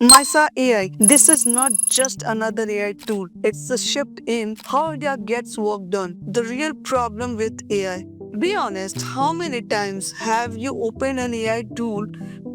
MISA AI. This is not just another AI tool. It's a shift in how India gets work done. The real problem with AI. Be honest, how many times have you opened an AI tool,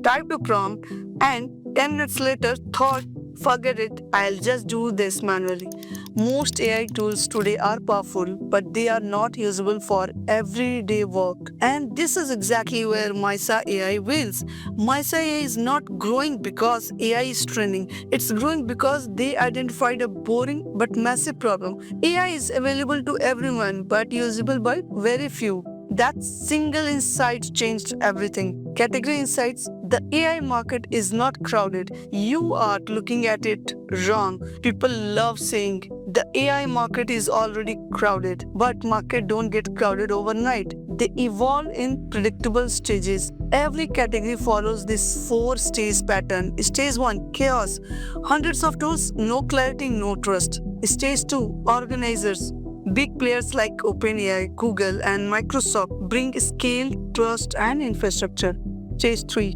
typed a prompt, and 10 minutes later thought, forget it, I'll just do this manually? Most AI tools today are powerful, but they are not usable for everyday work. And this is exactly where MISA AI wins. MISA AI is not growing because AI is trending. It's growing because they identified a boring but massive problem. AI is available to everyone but usable by very few. That single insight changed everything. Category insights: the AI market is not crowded. You are looking at it wrong. People love saying the AI market is already crowded, but market don't get crowded overnight. They evolve in predictable stages. Every category follows this four-stage pattern. Stage 1: chaos. Hundreds of tools, no clarity, no trust. Stage 2: organizers. Big players like OpenAI, Google, and Microsoft bring scale, trust, and infrastructure. Stage 3: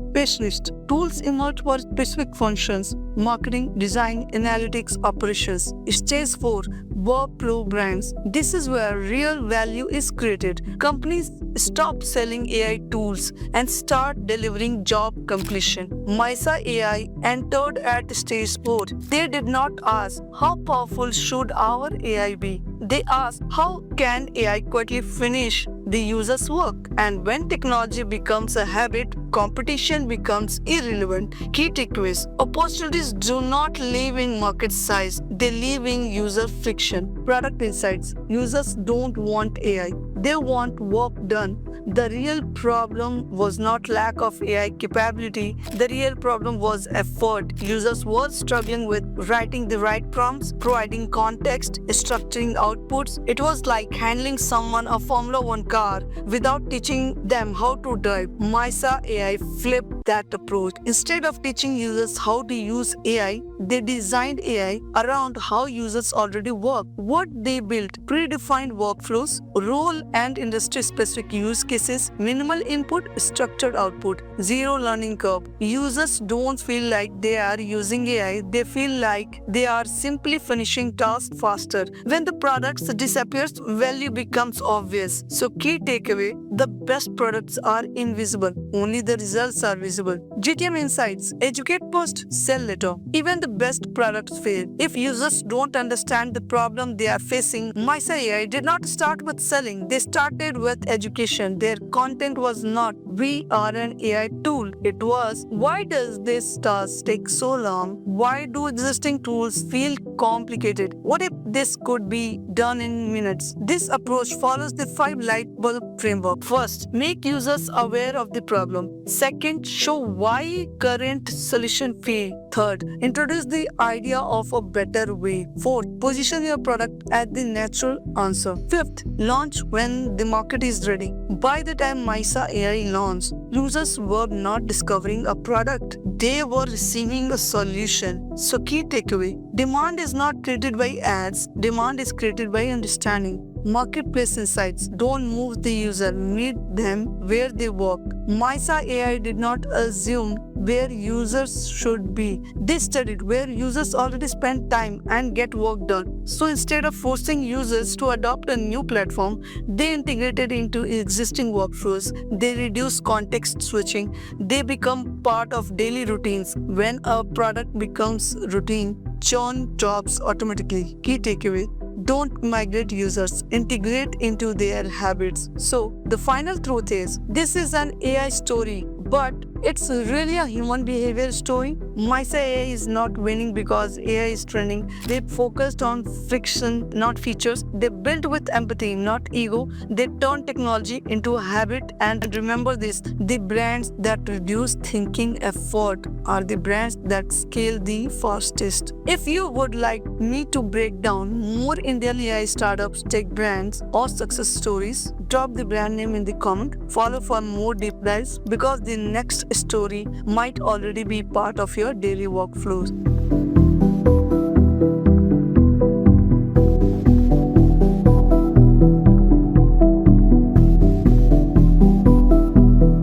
specialist. Tools emerge for specific functions: marketing, design, analytics, operations. Stage 4: workflow brands. This is where real value is created. Companies stop selling AI tools and start delivering job completion. MISA AI entered at stage 4. They did not ask, how powerful should our AI be? They asked, how can AI quickly finish the user's work? And when technology becomes a habit, competition becomes irrelevant. Key takeaways: opportunities do not live in market size, they live in user friction. Product insights: users don't want AI, they want work done. The real problem was not lack of AI capability, the real problem was effort. Users were struggling with writing the right prompts, providing context, structuring outputs. It was like handling someone a Formula One car without teaching them how to drive. MISA AI flipped that approach. Instead of teaching users how to use AI, they designed AI around how users already work. What they built: predefined workflows, role and industry specific use cases, minimal input, structured output, zero learning curve. Users don't feel like they are using AI, they feel like they are simply finishing tasks faster. When the products disappears, value becomes obvious. So key takeaway: the best products are invisible, only the results are visible. GTM insights: educate first, sell later. Even the best products fail if users don't understand the problem they are facing. MISA AI did not start with selling, they started with education. Their content was not, we are an AI tool. It was, why does this task take so long? Why do existing tools feel complicated? What if this could be done in minutes? This approach follows the 5 light bulb framework. First, make users aware of the problem. Second, show why current solution fail. Third, introduce the idea of a better way. Fourth, position your product as the natural answer. Fifth, launch when the market is ready. By the time MISA AI launched, users were not discovering a product, they were receiving a solution. So, key takeaway: demand is not created by ads, demand is created by understanding. Marketplace insights: don't move the user, meet them where they work. MISA AI did not assume where users should be. They studied where users already spend time and get work done. So instead of forcing users to adopt a new platform, they integrated into existing workflows. They reduce context switching. They become part of daily routines. When a product becomes routine, churn drops automatically. Key takeaway: don't migrate users, integrate into their habits. So, the final truth is, this is an AI story, but it's really a human behavior story. MISA AI is not winning because AI is trending. They focused on friction, not features. They built with empathy, not ego. They turned technology into a habit. And remember this: the brands that reduce thinking effort are the brands that scale the fastest. If you would like me to break down more Indian AI startups, tech brands, or success stories, drop the brand name in the comment. Follow for more deep dives because the next story might already be part of your daily workflows.